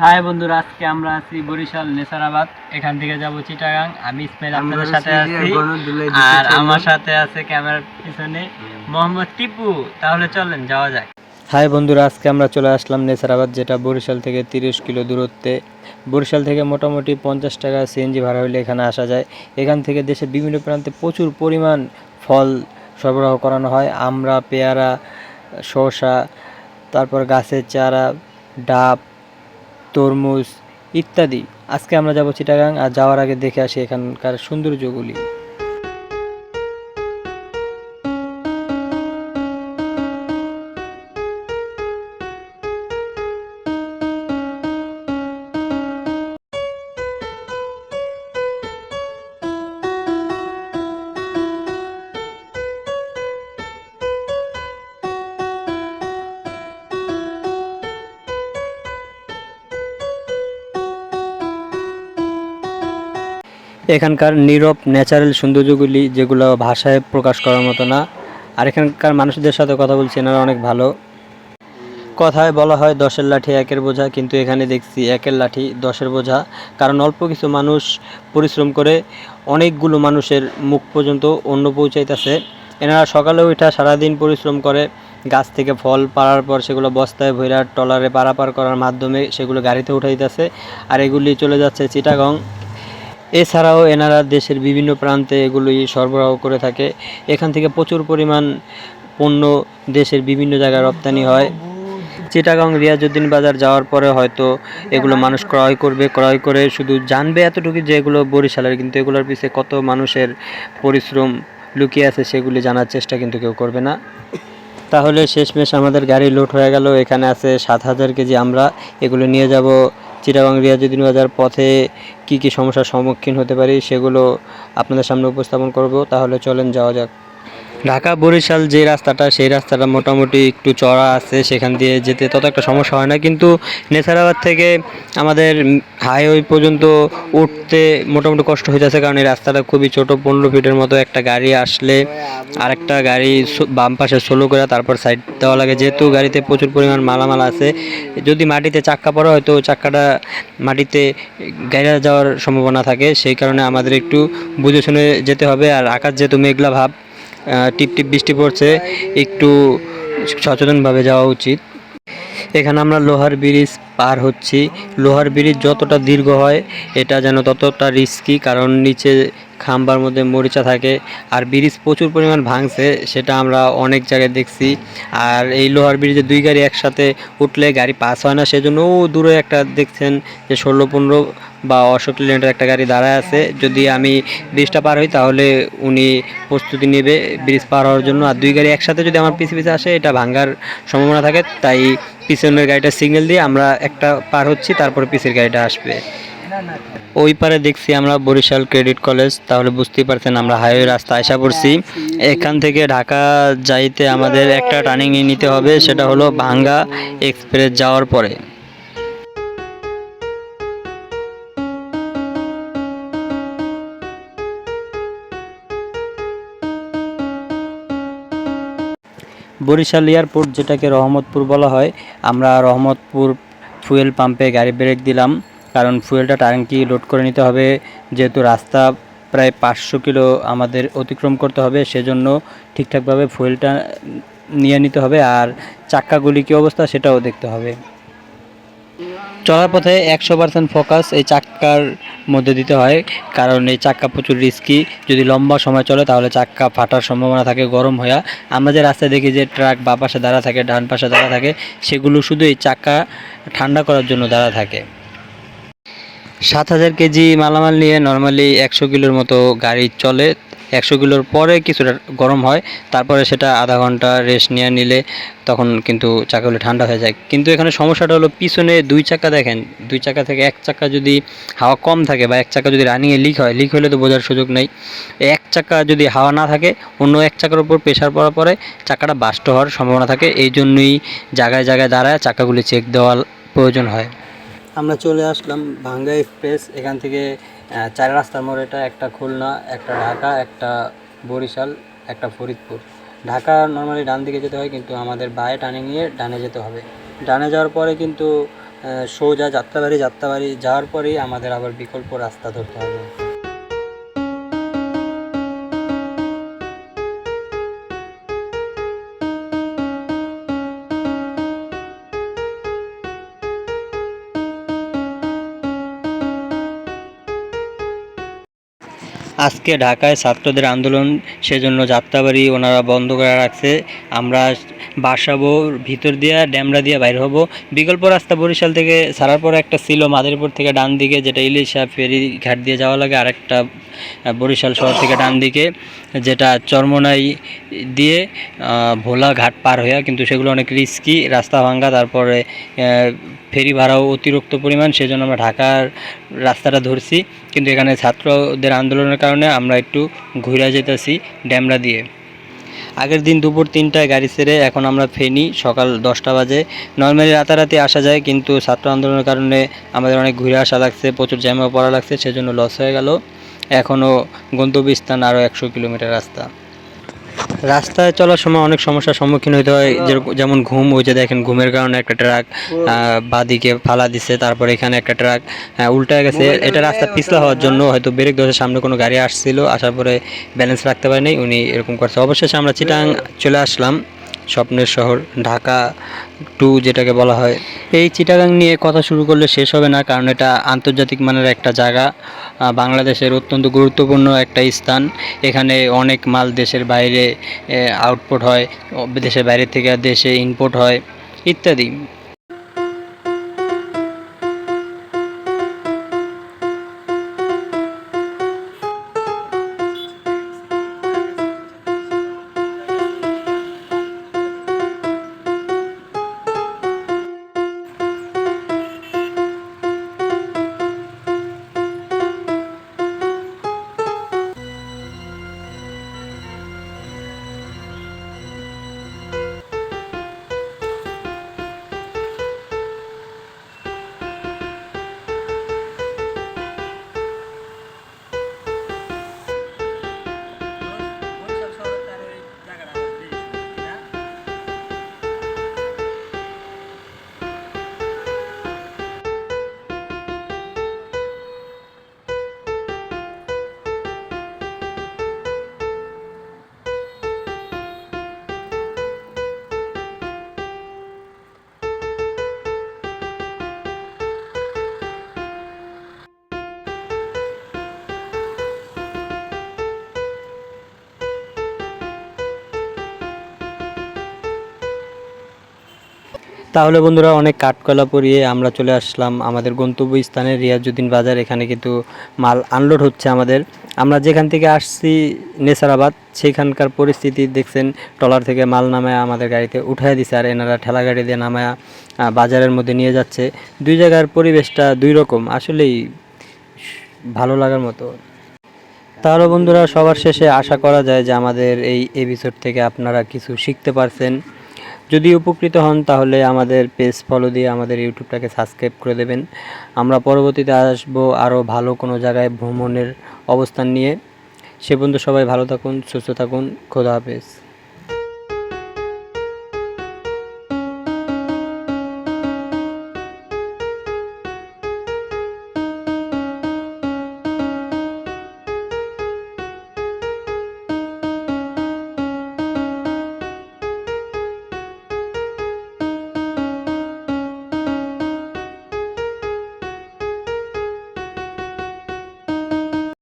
High বন্ধুরা, আজকে আমরা আছি বরিশাল নেসারাবাদ। এখান থেকে যাব চিটাগাং। আমি ইসমাইল আপনাদের সাথে আছি, আর আমার সাথে আছে ক্যামেরার পিছনে মোহাম্মদ টিপু। তাহলে চলেন যাওয়া যাক। হাই বন্ধুরা, আজকে আমরা চলে আসলাম নেসারাবাদ, যেটা বরিশাল থেকে 30 কিলো দূরত্বে। বরিশাল থেকে মোটামুটি 50 টাকা সিএনজি ভাড়া হলে এখানে আসা যায়। এখান থেকে দেশের বিভিন্ন প্রান্তে প্রচুর পরিমাণ ফল সরবরাহ করানো হয়। আমরা, পেয়ারা, শসা, তারপর গাছের চারা, ডাব, তরমুজ ইত্যাদি। আজকে আমরা যাব চিটাগাং, আর যাওয়ার আগে দেখে আসি এখানকার সৌন্দর্যগুলি। এখানকার নীরব ন্যাচারাল সৌন্দর্যগুলি, যেগুলো ভাষায় প্রকাশ করার মতো না। আর এখানকার মানুষদের সাথে কথা বলছি, এনারা অনেক ভালো। কথায় বলা হয় 10-এর লাঠি 1-এর বোঝা, কিন্তু এখানে দেখছি 1-এর লাঠি 10-এর বোঝা। কারণ অল্প কিছু মানুষ পরিশ্রম করে অনেকগুলো মানুষের মুখ পর্যন্ত অন্ন পৌঁছাইতেছে। এনারা সকালে উঠা সারাদিন পরিশ্রম করে গাছ থেকে ফল পাড়ার পর সেগুলো বস্তায় ভইরা ট্রলারে পারাপার করার মাধ্যমে সেগুলো গাড়িতে উঠাইতেছে, আর এগুলি চলে যাচ্ছে চিটাগং। এছাড়াও এনারা দেশের বিভিন্ন প্রান্তে এগুলি সরবরাহ করে থাকে। এখান থেকে প্রচুর পরিমাণ পণ্য দেশের বিভিন্ন জায়গায় রপ্তানি হয়। চিটাগং রিয়াজউদ্দিন বাজার যাওয়ার পরে হয়তো এগুলো মানুষ ক্রয় করবে, ক্রয় করে শুধু জানবে এতটুকু যে এগুলো বরিশালের, কিন্তু এগুলোর পিছে কত মানুষের পরিশ্রম লুকিয়ে আছে সেগুলি জানার চেষ্টা কিন্তু কেউ করবে না। তাহলে শেষমেশ আমাদের গাড়ি লোড হয়ে গেল। এখানে আছে 7,000 কেজি। আমরা এগুলো নিয়ে যাব চিটাগং রিয়াজউদ্দিন বাজার। পথে কি কি সমস্যার সম্মুখীন হতে পারি সেগুলো আপনাদের সামনে উপস্থাপন করব। তাহলে চলেন যাওয়া যাক। ঢাকা বরিশাল যে রাস্তাটা, সেই রাস্তাটা মোটামুটি একটু চড়া আছে, সেখান দিয়ে যেতে তত একটা সমস্যা হয় না। কিন্তু নেসারাবাদ থেকে আমাদের হাইওয়ে পর্যন্ত উঠতে মোটামুটি কষ্ট হয়ে যাচ্ছে, কারণ এই রাস্তাটা খুবই ছোট। 15 ফিটের মতো একটা গাড়ি আসলে আরেকটা গাড়ি বাম পাশে স্লো করে তারপর সাইড দেওয়া লাগে। যেহেতু গাড়িতে প্রচুর পরিমাণ মালামাল আছে, যদি মাটিতে চাক্কা পড়ে হয়তো চাক্কাটা মাটিতে গাড়া যাওয়ার সম্ভাবনা থাকে। সেই কারণে আমাদের একটু বুঝে শুনে যেতে হবে। আর আকাশ যেহেতু মেঘলা ভাব, টিপ টিপ বৃষ্টি পড়ছে, একটু সচেতনভাবে যাওয়া উচিত। এখানে আমরা লোহার ব্রিজ পার হচ্ছি। লোহার ব্রিজ যতটা দীর্ঘ হয় এটা যেন ততটা রিস্কি, কারণ নিচে খাম্বার মধ্যে মরিচা থাকে, আর ব্রিজ প্রচুর পরিমাণ ভাঙছে, সেটা আমরা অনেক জায়গায় দেখছি। আর এই লোহার ব্রিজে 2 গাড়ি একসাথে উঠলে গাড়ি পাস হয় না, সেজন্য দূরে একটা দেখছেন যে 16-15 বা 18 কিলোমিটার একটা গাড়ি দাঁড়ায় আছে। যদি আমি ব্রিজটা পার হই তাহলে উনি প্রস্তুতি নেবে ব্রিজ পার হওয়ার জন্য। আর 2 গাড়ি একসাথে যদি আমার পিছে পিছে আসে এটা ভাঙার সম্ভাবনা থাকে, তাই পিছনের গাড়িটা সিগন্যাল দিয়ে আমরা একটা পার হচ্ছি, তারপরে পিছের গাড়িটা আসবে। ওই পারে দেখছি আমরা বরিশাল ক্রেডিট কলেজ। তাহলে বুঝতেই পারছেন আমরা হাইওয়ে রাস্তা আশা করছি। এখান থেকে ঢাকা যাইতে আমাদের একটা টার্নিং নিতে হবে, সেটা হলো ভাঙ্গা এক্সপ্রেস যাওয়ার পরে। বরিশাল এয়ারপোর্ট, যেটাকে রহমতপুর বলা হয়, আমরা রহমতপুর ফুয়েল পাম্পে গাড়ি ব্রেক দিলাম, কারণ ফুয়েলটা ট্যাঙ্কি লোড করে নিতে হবে। যেহেতু রাস্তা প্রায় 500 কিলো আমাদের অতিক্রম করতে হবে, সেজন্য ঠিকঠাকভাবে ফুয়েলটা নিয়ে নিতে হবে। আর চাক্কাগুলি কী অবস্থা সেটাও দেখতে হবে। চলার পথে 100% ফোকাস এই চাক্কার মধ্যে দিতে হয়, কারণ এই চাক্কা প্রচুর রিস্কি। যদি লম্বা সময় চলে তাহলে চাক্কা ফাটার সম্ভাবনা থাকে গরম হয়ে। আমরা যে রাস্তায় দেখি যে ট্রাক বা পাশে দাঁড়া থাকে, ডান পাশে দাঁড়া থাকে, সেগুলো শুধু এই চাক্কা ঠান্ডা করার জন্য দাঁড়া থাকে। 7,000 কেজি মালামাল নিয়ে নর্মালি 100 কিলোর মতো গাড়ি চলে। 100 কিলোর পরে কিছুটা গরম হয়, তারপরে সেটা আধা ঘন্টা রেস্ট নিয়ে নিলে তখন কিন্তু চাকাগুলো ঠান্ডা হয়ে যায়। কিন্তু এখানে সমস্যাটা হলো পিছনে 2 চাকা দেখেন, 2 চাকা থেকে 1 চাকা যদি হাওয়া কম থাকে বা 1 চাকা যদি রানিংয়ে লিক হয়, লিক হলে তো বোঝার সুযোগ নেই। 1 চাকা যদি হাওয়া না থাকে, অন্য 1 চাকার উপর প্রেশার পড়ার পরে চাকাটা বাস্ট হওয়ার সম্ভাবনা থাকে। এই জন্যই জায়গায় জায়গায় দাঁড়ায় চাকাগুলি চেক দেওয়ার প্রয়োজন হয়। আমরা চলে আসলাম ভাঙ্গা এক্সপ্রেস। এখান থেকে 4 রাস্তার মোড় এটা, একটা খুলনা, একটা ঢাকা, একটা বরিশাল, একটা ফরিদপুর। ঢাকা নর্মালি ডান দিকে যেতে হয়, কিন্তু আমাদের বায়ে টার্নিং নিয়ে ডানে যেতে হবে। ডানে যাওয়ার পরে কিন্তু সোজা যাত্রাবাড়ি যাওয়ার পরেই আমাদের আবার বিকল্প রাস্তা ধরতে হবে। আজকে ঢাকায় ছাত্রদের আন্দোলন, সেজন্য যাত্রাবাড়ি ওনারা বন্ধ করে রাখছে। আমরা বাসাবো ভিতর দিয়া ড্যামরা দিয়ে বাইর হব। বিকল্প রাস্তা বরিশাল থেকে ছাড়ার পর একটা ছিল মাদারীপুর থেকে ডান দিকে, যেটা ইলিশা ফেরি ঘাট দিয়ে যাওয়া লাগে, আরেকটা বরিশাল শহর থেকে ডান দিকে, যেটা চরমোনাই দিয়ে ভোলা ঘাট পার হইয়া, কিন্তু সেগুলো অনেক রিস্কি, রাস্তা ভাঙ্গা, তারপরে ফেরি ভাড়াও অতিরিক্ত পরিমাণ, সেজন্য আমরা ঢাকার রাস্তাটা ধরছি। কিন্তু এখানে ছাত্রদের আন্দোলনের কারণে আমরা একটু ঘুরে যেতেছি ড্যামরা দিয়ে। আগের দিন দুপুর 3টায় গাড়ি ছেড়ে এখন আমরা ফেনি সকাল 10টা বাজে। নর্মালি রাতারাতি আসা যায়, কিন্তু ছাত্র আন্দোলনের কারণে আমাদের অনেক ঘুরে আসা লাগছে, প্রচুর জ্যামেও পড়া লাগছে, সেজন্য লস হয়ে গেল। এখনও গন্তব্যস্থান আরও 100 কিলোমিটার রাস্তা। রাস্তায় চলার সময় অনেক সমস্যার সম্মুখীন হতে হয়, যেমন ঘুম। ওই যে দেখেন, ঘুমের কারণে একটা ট্রাক বাদিকে ফালা দিছে, তারপর এখানে একটা ট্রাক উল্টায় গেছে। এটা রাস্তা পিছলা হওয়ার জন্য হয়তো ব্রেক ধরে সামনে কোনো গাড়ি আসছিল, আসার পরে ব্যালেন্স রাখতে পারেনি, উনি এরকম করছে। অবশেষে আমরা চিটাং চলে আসলাম, স্বপ্নের শহর ঢাকা 2 যেটাকে বলা হয়। এই চিটাগাং নিয়ে কথা শুরু করলে শেষ হবে না, কারণ এটা আন্তর্জাতিক মানের একটা জায়গা, বাংলাদেশের অত্যন্ত গুরুত্বপূর্ণ একটা স্থান। এখানে অনেক মাল দেশের বাইরে আউটপুট হয়, দেশের বাইরে থেকে দেশে ইনপুট হয় ইত্যাদি। তাহলে বন্ধুরা, অনেক কাঠকয়লা পরিয়ে আমরা চলে আসলাম আমাদের গন্তব্যস্থানে রিয়াজউদ্দিন বাজার। এখানে কিন্তু মাল আনলোড হচ্ছে আমাদের। আমরা যেখান থেকে আসছি নেসারাবাদ, সেখানকার পরিস্থিতি দেখছেন, ট্রলার থেকে মাল নামায় আমাদের গাড়িতে উঠায় দিছে, আর এনারা ঠেলা গাড়ি দিয়ে নামায় বাজারের মধ্যে নিয়ে যাচ্ছে। দুই জায়গার পরিবেশটা দুই রকম, আসলেই ভালো লাগার মতো। তাহলে বন্ধুরা, সবার শেষে আশা করা যায় যে আমাদের এই এপিসোড থেকে আপনারা কিছু শিখতে পারছেন। যদি উপকৃত হন তাহলে আমাদের পেজ ফলো দিয়ে আমাদের ইউটিউবটাকে সাবস্ক্রাইব করে দেবেন। আমরা পরবর্তীতে আসবো আরও ভালো কোনো জায়গায় ভ্রমণের অবস্থান নিয়ে। সে পর্যন্ত সবাই ভালো থাকুন, সুস্থ থাকুন, খোদা হাফেজ।